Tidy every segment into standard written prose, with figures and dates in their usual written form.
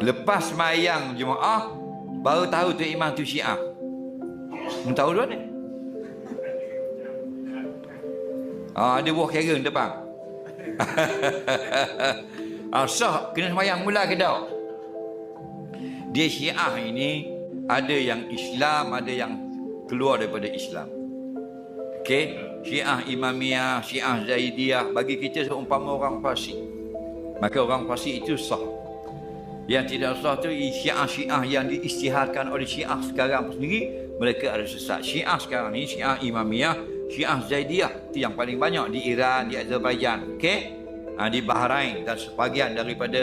Lepas semayang jemaah, baru tahu tu imam tu Syiah. Tahu dulu ni. Ada buah kereng depan. Sah kena semayang mula ke tak? Dia Syiah ini ada yang Islam, ada yang keluar daripada Islam. Okey, Syiah Imamiyah, Syiah Zaidiyah, bagi kita seumpama orang fasik. Maka orang fasik itu sah. Yang tidak sah tu Syiah-Syiah yang diisytiharkan oleh Syiah sekarang sendiri, mereka ada sesat. Syiah sekarang ni Syiah Imamiyah, Syiah Zaidiyah, itu yang paling banyak di Iran, di Azerbaijan, okey, di Bahrain dan sebahagian daripada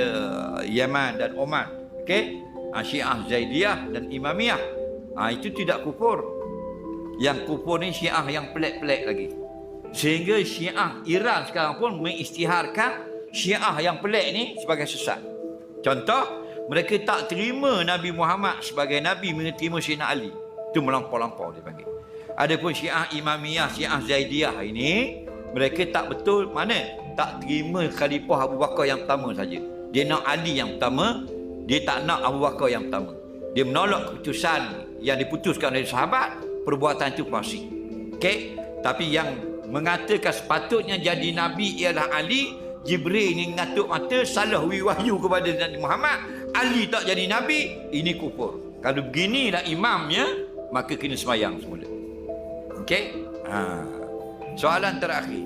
Yaman dan Oman, okey. Syiah Zaidiyah dan Imamiyah, itu tidak kufur. Yang kufur ni Syiah yang pelik-pelik lagi. Sehingga Syiah Iran sekarang pun mengisytiharkan Syiah yang pelik ni sebagai sesat. Contoh, mereka tak terima Nabi Muhammad sebagai Nabi, mereka terima Sayyidina Ali. Itu melampau-lampau dia panggil. Adapun Syiah Imamiyah, Syiah Zaidiyah ini, mereka tak betul mana? Tak terima Khalifah Abu Bakar yang pertama saja. Dia nak Ali yang pertama, dia tak nak Abu Bakar yang pertama. Dia menolak keputusan yang diputuskan oleh sahabat, perbuatan itu fasik. Okey, tapi yang mengatakan sepatutnya jadi Nabi ialah Ali, Jibril ni ngatuk mata, salah wahyu kepada Nabi Muhammad, Ali tak jadi Nabi, ini kufur. Kalau beginilah imamnya, maka kena semayang semula. Okey? Soalan terakhir.